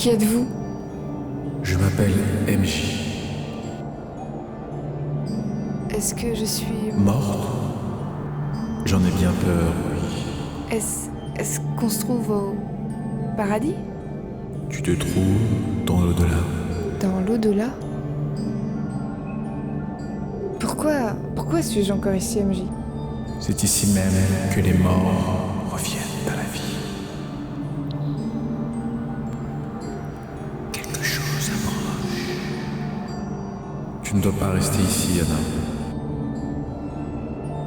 Qui êtes-vous? Je m'appelle MJ. Est-ce que je suis... Morte? J'en ai bien peur, oui. Est-ce qu'on se trouve au paradis? Tu te trouves dans l'au-delà. Dans l'au-delà? Pourquoi suis-je encore ici, MJ? C'est ici même que les morts reviennent à la vie. Quelque chose approche. Tu ne dois pas rester ici, Anna.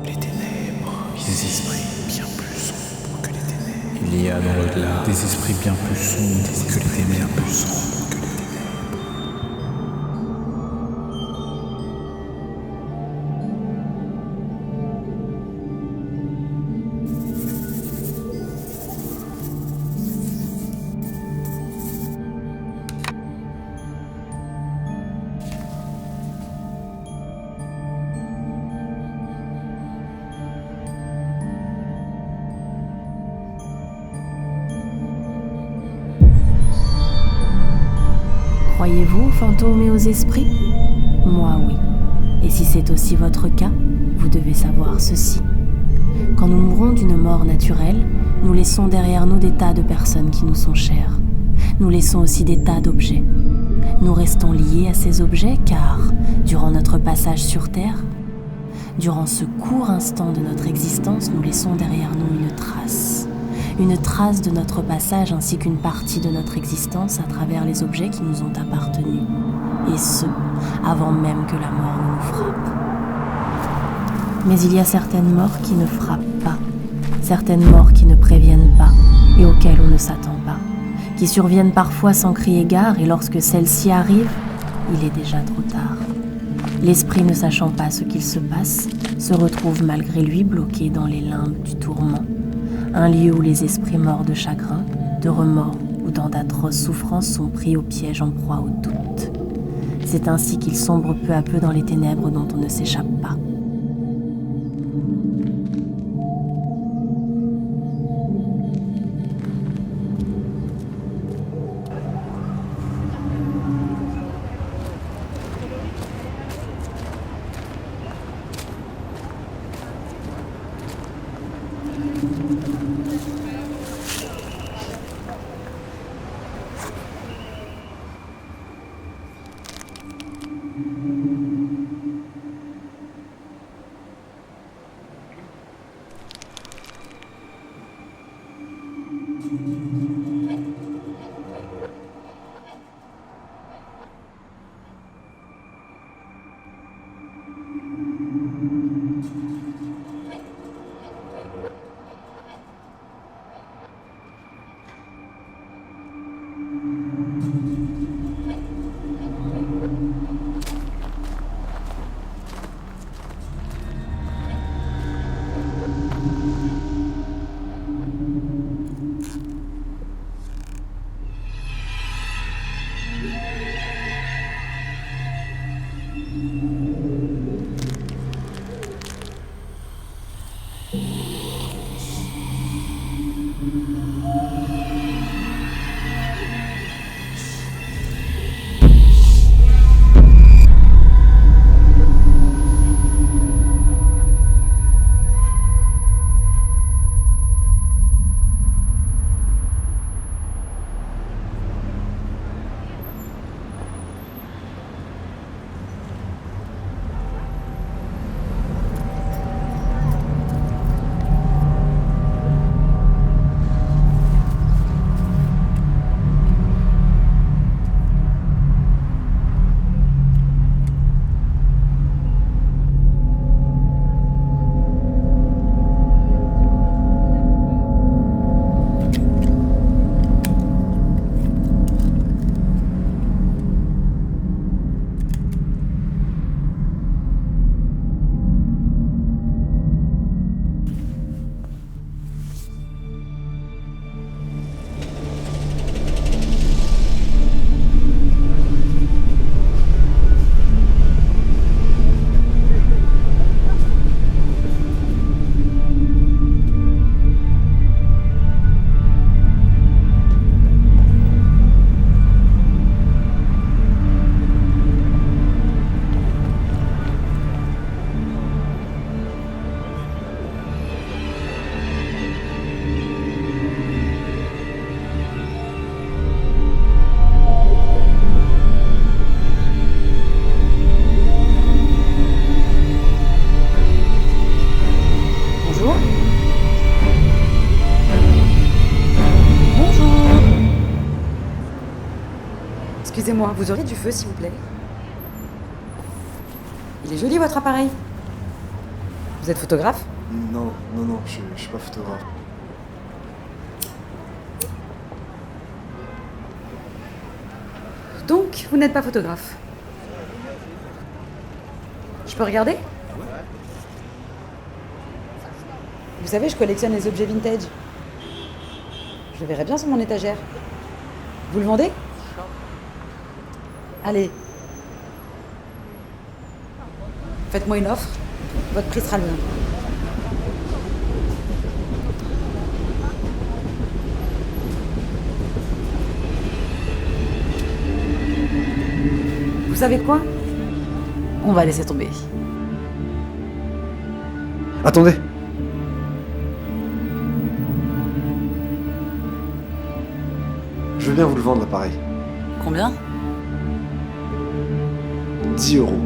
Les ténèbres, des esprits bien plus sombres que les ténèbres. Il y a dans l'au-delà des esprits bien plus sombres que les ténèbres. Croyez-vous aux fantômes et aux esprits? Moi, oui. Et si c'est aussi votre cas, vous devez savoir ceci. Quand nous mourons d'une mort naturelle, nous laissons derrière nous des tas de personnes qui nous sont chères. Nous laissons aussi des tas d'objets. Nous restons liés à ces objets car, durant notre passage sur Terre, durant ce court instant de notre existence, nous laissons derrière nous une trace de notre passage ainsi qu'une partie de notre existence à travers les objets qui nous ont appartenu, et ce, avant même que la mort ne nous frappe. Mais il y a certaines morts qui ne frappent pas, certaines morts qui ne préviennent pas et auxquelles on ne s'attend pas, qui surviennent parfois sans crier gare, et lorsque celles-ci arrivent, il est déjà trop tard. L'esprit, ne sachant pas ce qu'il se passe, se retrouve malgré lui bloqué dans les limbes du tourment. Un lieu où les esprits morts de chagrin, de remords ou dans d'atroces souffrances sont pris au piège en proie au doute. C'est ainsi qu'ils sombrent peu à peu dans les ténèbres dont on ne s'échappe pas. Excusez-moi, vous auriez du feu, s'il vous plaît? Il est joli, votre appareil. Vous êtes photographe? Non, je suis pas photographe. Donc, vous n'êtes pas photographe. Je peux regarder? Vous savez, je collectionne les objets vintage. Je le verrais bien sur mon étagère. Vous le vendez? Allez. Faites-moi une offre. Votre prix sera le mien. Vous savez quoi? On va laisser tomber. Attendez! Je veux bien vous le vendre, l'appareil. Combien? 10 euros.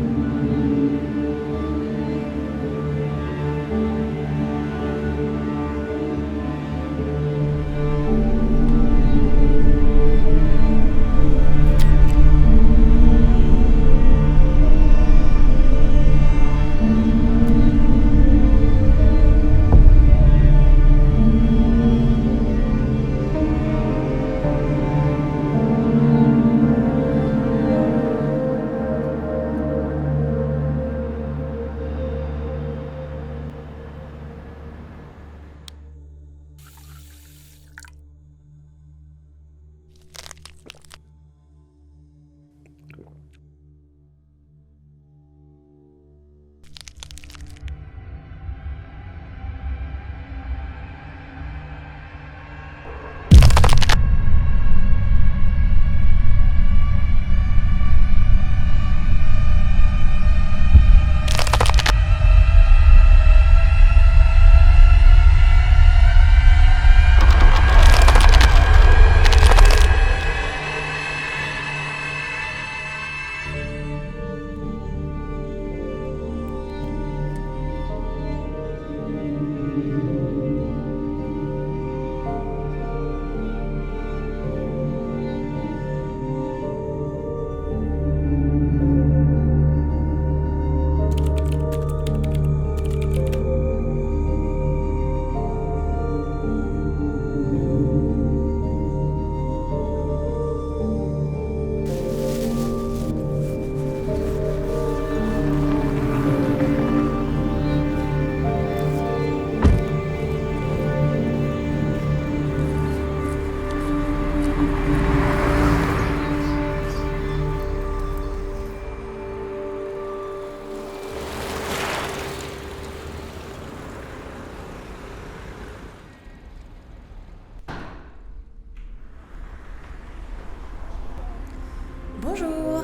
Bonjour.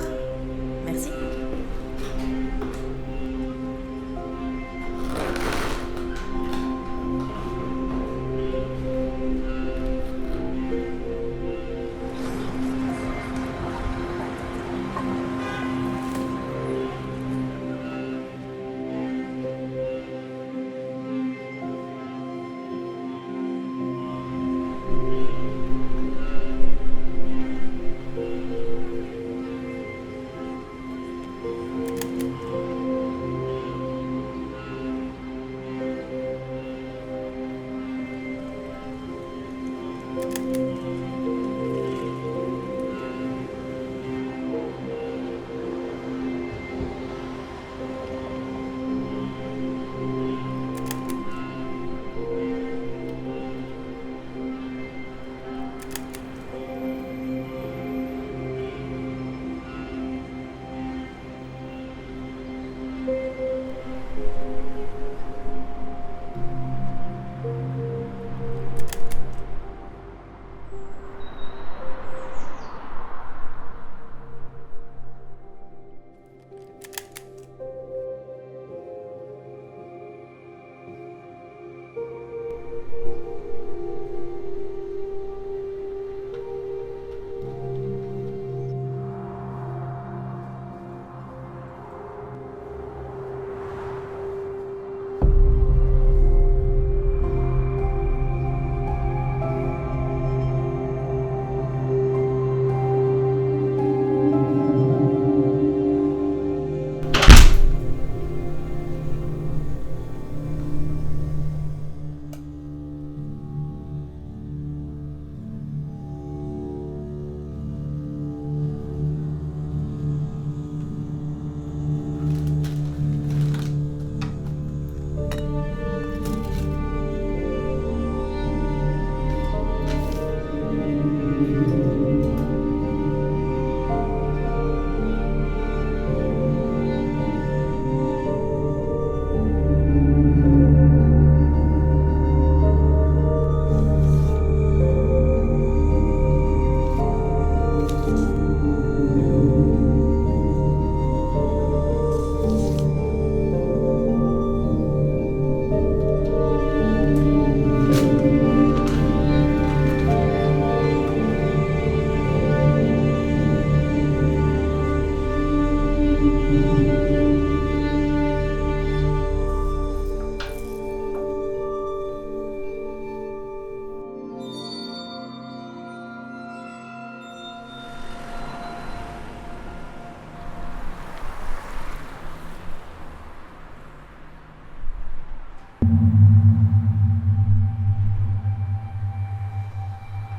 Merci.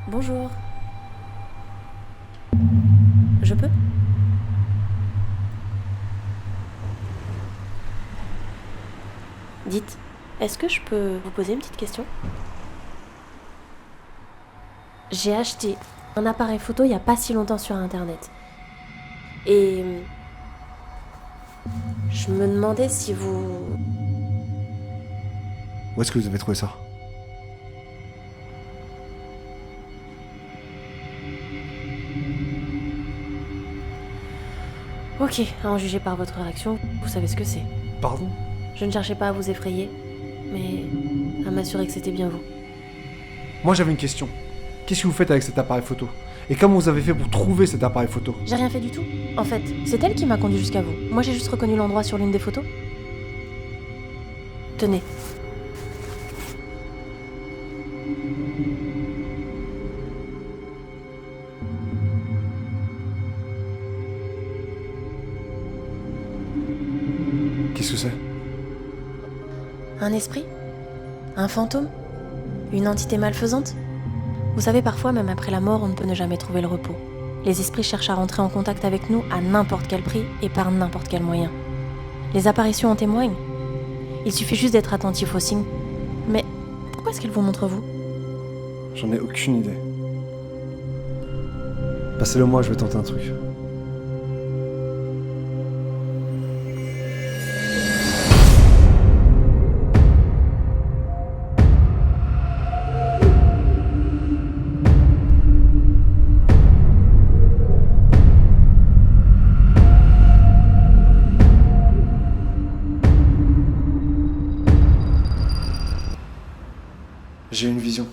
Bonjour. Je peux? Dites, est-ce que je peux vous poser une petite question? J'ai acheté un appareil photo il n'y a pas si longtemps sur internet. Et je me demandais si vous... Où est-ce que vous avez trouvé ça? Ok, à en juger par votre réaction, vous savez ce que c'est. Pardon? Je ne cherchais pas à vous effrayer, mais à m'assurer que c'était bien vous. Moi j'avais une question. Qu'est-ce que vous faites avec cet appareil photo? Et comment vous avez fait pour trouver cet appareil photo? J'ai rien fait du tout. En fait, c'est elle qui m'a conduit jusqu'à vous. Moi, j'ai juste reconnu l'endroit sur l'une des photos. Tenez. Qu'est-ce que c'est? Un esprit? Un fantôme? Une entité malfaisante? Vous savez, parfois, même après la mort, on ne peut ne jamais trouver le repos. Les esprits cherchent à rentrer en contact avec nous à n'importe quel prix et par n'importe quel moyen. Les apparitions en témoignent. Il suffit juste d'être attentif aux signes. Mais pourquoi est-ce qu'elles vous montrent vous? J'en ai aucune idée. Passez-le moi, je vais tenter un truc. J'ai une vision.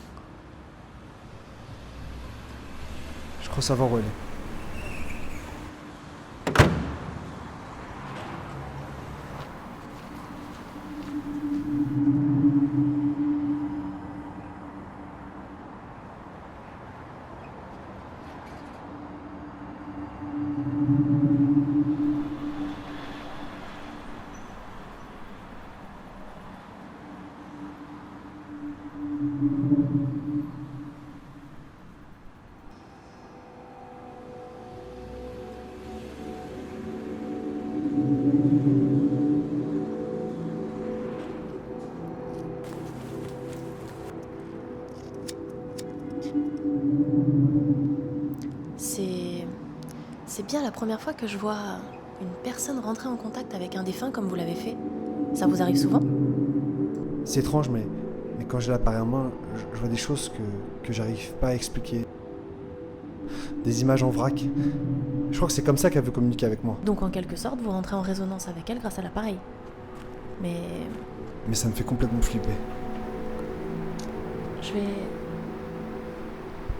Je crois savoir où elle est. C'est bien la première fois que je vois une personne rentrer en contact avec un défunt comme vous l'avez fait. Ça vous arrive souvent? C'est étrange, mais quand j'ai l'appareil en main, je vois des choses que j'arrive pas à expliquer. Des images en vrac. Je crois que c'est comme ça qu'elle veut communiquer avec moi. Donc en quelque sorte, vous rentrez en résonance avec elle grâce à l'appareil. Mais ça me fait complètement flipper.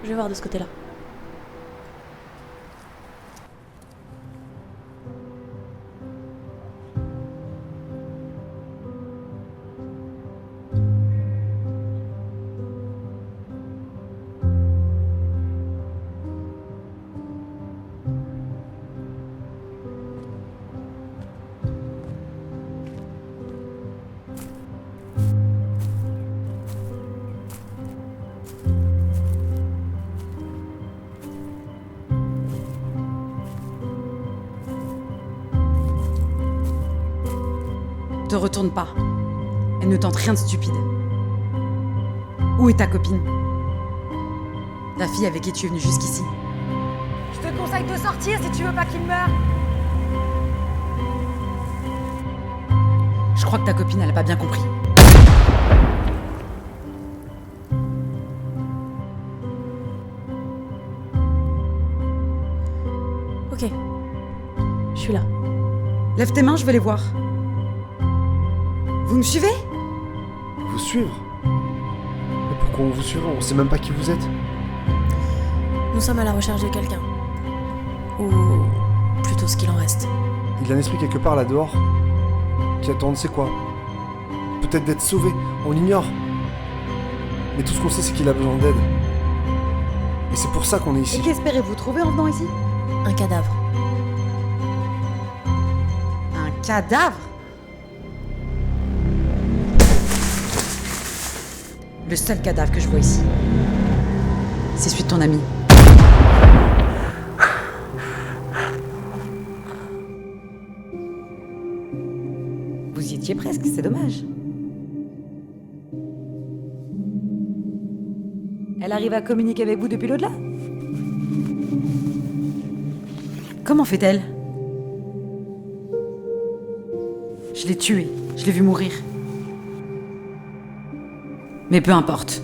je vais voir de ce côté-là. Te retourne pas. Elle ne tente rien de stupide. Où est ta copine? La fille avec qui tu es venue jusqu'ici? Je te conseille de sortir si tu veux pas qu'il meure. Je crois que ta copine, elle a pas bien compris. Ok. Je suis là. Lève tes mains, je veux les voir. Vous me suivez? Vous suivre? Mais pourquoi on vous suivra? On sait même pas qui vous êtes. Nous sommes à la recherche de quelqu'un. Ou plutôt ce qu'il en reste. Il y a un esprit quelque part là dehors qui attend on ne sait quoi. Peut-être d'être sauvé, on l'ignore. Mais tout ce qu'on sait, c'est qu'il a besoin d'aide. Et c'est pour ça qu'on est ici. Et qu'espérez-vous trouver en venant ici? Un cadavre. Un cadavre? Le seul cadavre que je vois ici, c'est celui de ton ami. Vous y étiez presque, c'est dommage. Elle arrive à communiquer avec vous depuis l'au-delà? Comment fait-elle? Je l'ai tué, je l'ai vu mourir. Mais peu importe.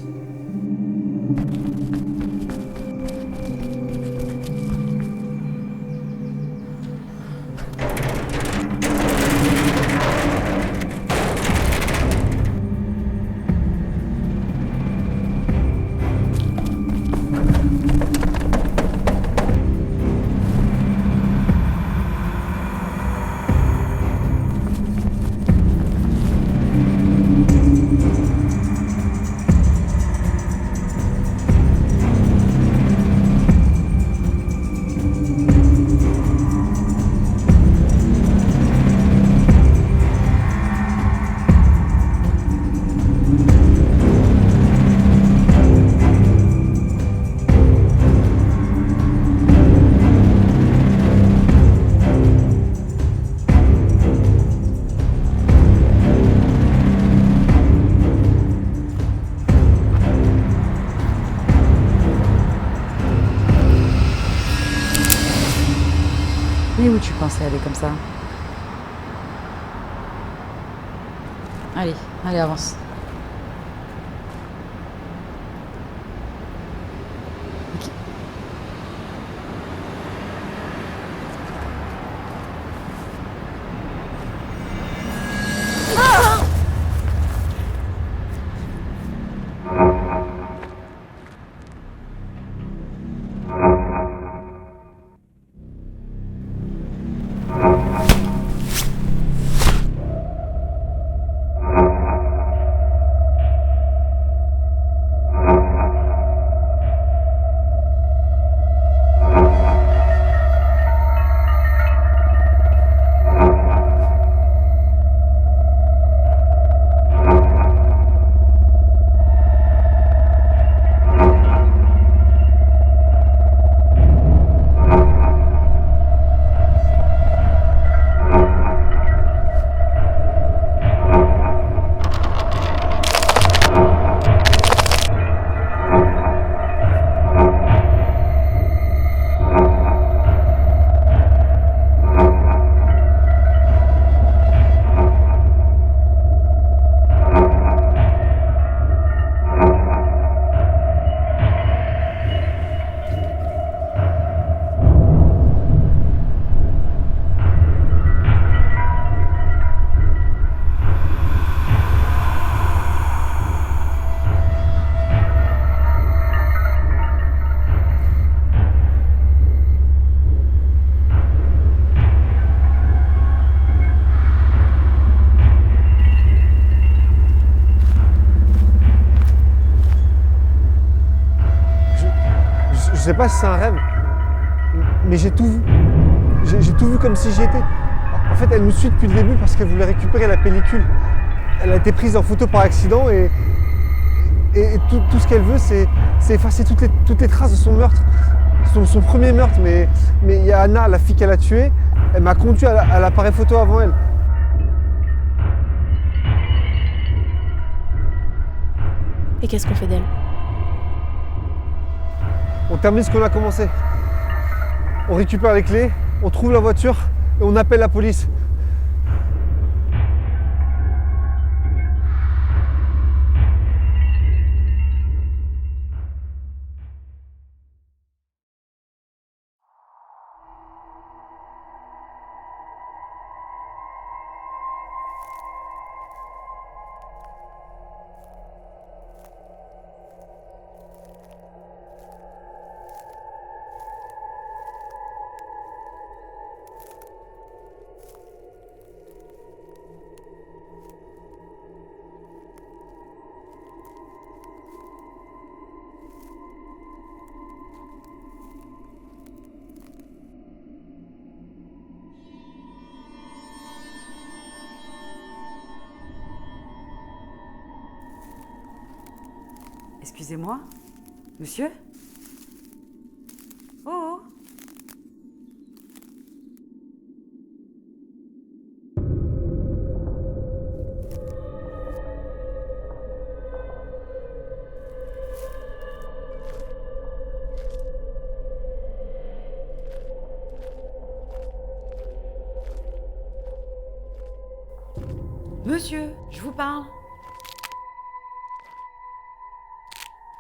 Et où tu pensais aller comme ça? Allez, allez, avance. Ok. Je sais pas si c'est un rêve, mais j'ai tout vu. J'ai tout vu comme si j'y étais. En fait, elle nous suit depuis le début parce qu'elle voulait récupérer la pellicule. Elle a été prise en photo par accident et tout ce qu'elle veut, c'est effacer toutes les traces de son meurtre. Son premier meurtre, mais il y a Anna, la fille qu'elle a tuée, elle m'a conduit à l'appareil photo avant elle. Et qu'est-ce qu'on fait d'elle? On termine ce qu'on a commencé. On récupère les clés, on trouve la voiture et on appelle la police. Excusez-moi. Monsieur? Oh, oh. Monsieur, je vous parle.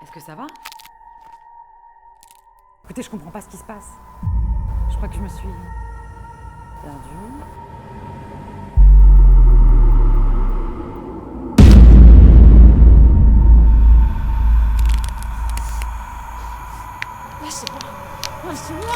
Est-ce que ça va? Écoutez, je comprends pas ce qui se passe. Je crois que je me suis perdue. Lâchez-moi! Lâchez-moi!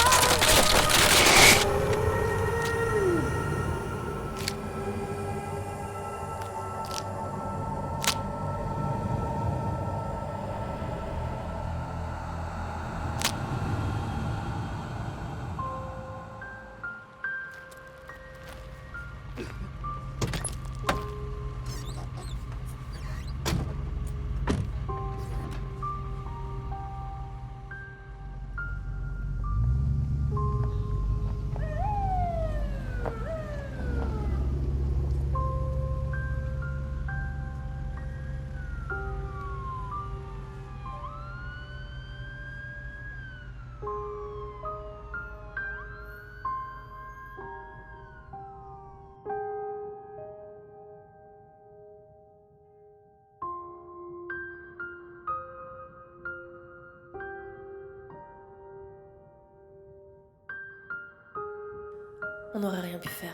On n'aurait rien pu faire.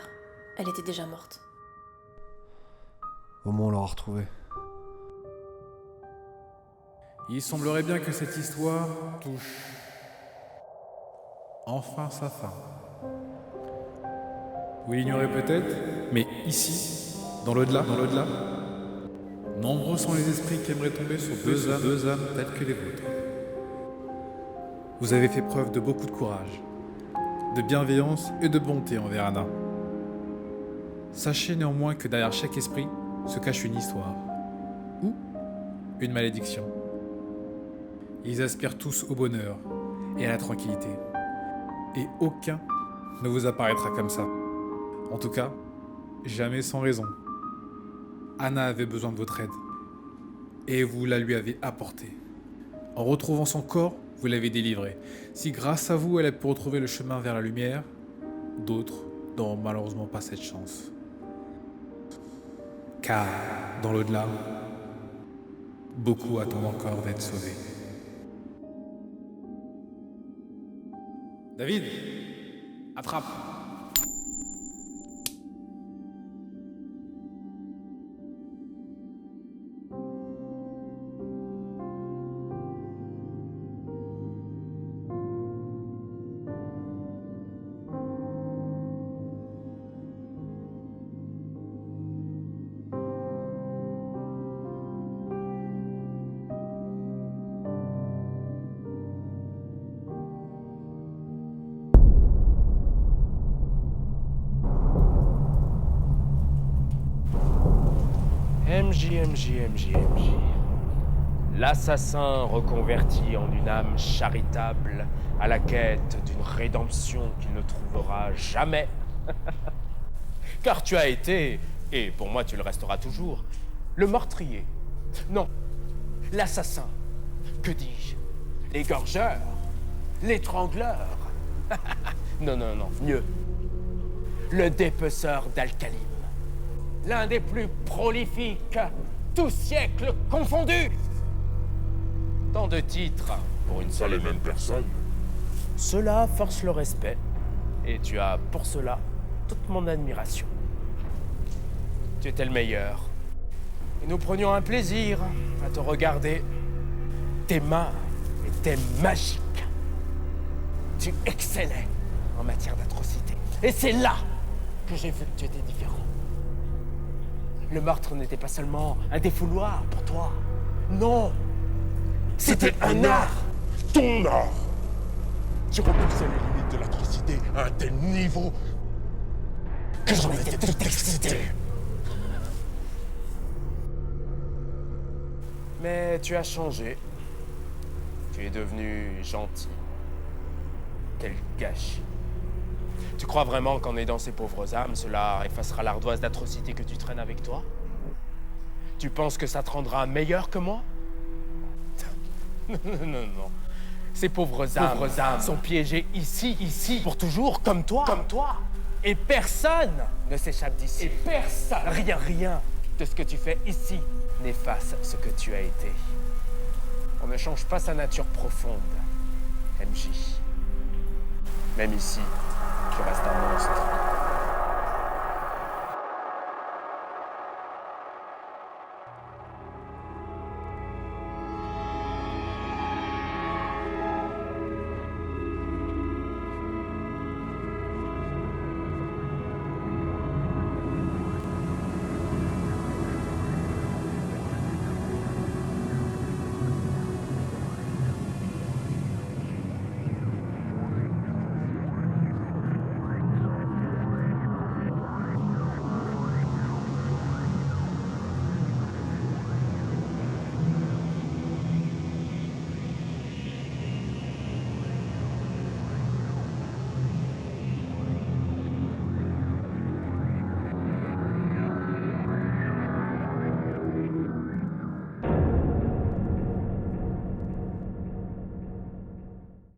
Elle était déjà morte. Au moins on l'aura retrouvée. Il semblerait bien que cette histoire touche enfin sa fin. Vous l'ignorez peut-être, mais ici, dans l'au-delà, nombreux sont les esprits qui aimeraient tomber sur deux âmes telles que les vôtres. Vous avez fait preuve de beaucoup de courage, de bienveillance et de bonté envers Anna. Sachez néanmoins que derrière chaque esprit se cache une histoire, ou une malédiction. Ils aspirent tous au bonheur et à la tranquillité, et aucun ne vous apparaîtra comme ça. En tout cas, jamais sans raison. Anna avait besoin de votre aide, et vous la lui avez apportée. En retrouvant son corps, vous l'avez délivrée. Si grâce à vous, elle a pu retrouver le chemin vers la lumière, d'autres n'auront malheureusement pas cette chance. Car, dans l'au-delà, beaucoup attendent encore d'être sauvés. David, attrape! MJ. L'assassin reconverti en une âme charitable à la quête d'une rédemption qu'il ne trouvera jamais. Car tu as été, et pour moi tu le resteras toujours, le meurtrier. Non, l'assassin. Que dis-je? L'égorgeur? L'étrangleur? Non, mieux. Le dépeceur d'Al-Khalim. L'un des plus prolifiques, tous siècles confondus. Tant de titres pour une seule et même personne. Cela force le respect, et tu as pour cela toute mon admiration. Tu étais le meilleur, et nous prenions un plaisir à te regarder. Tes mains étaient magiques. Tu excellais en matière d'atrocité. Et c'est là que j'ai vu que tu étais différent. Le meurtre n'était pas seulement un défouloir pour toi. Non, c'était un art. Ton art. Tu repoussais les limites de l'atrocité à un tel niveau que j'en étais tout excité. Mais tu as changé. Tu es devenu gentil. Quel gâchis. Tu crois vraiment qu'en aidant ces pauvres âmes, cela effacera l'ardoise d'atrocités que tu traînes avec toi? Tu penses que ça te rendra meilleur que moi? Non. Ces pauvres âmes sont piégées ici, pour toujours, comme toi. Et personne ne s'échappe d'ici. Et personne. Rien de ce que tu fais ici n'efface ce que tu as été. On ne change pas sa nature profonde, MJ. Même ici, tu restes un monstre.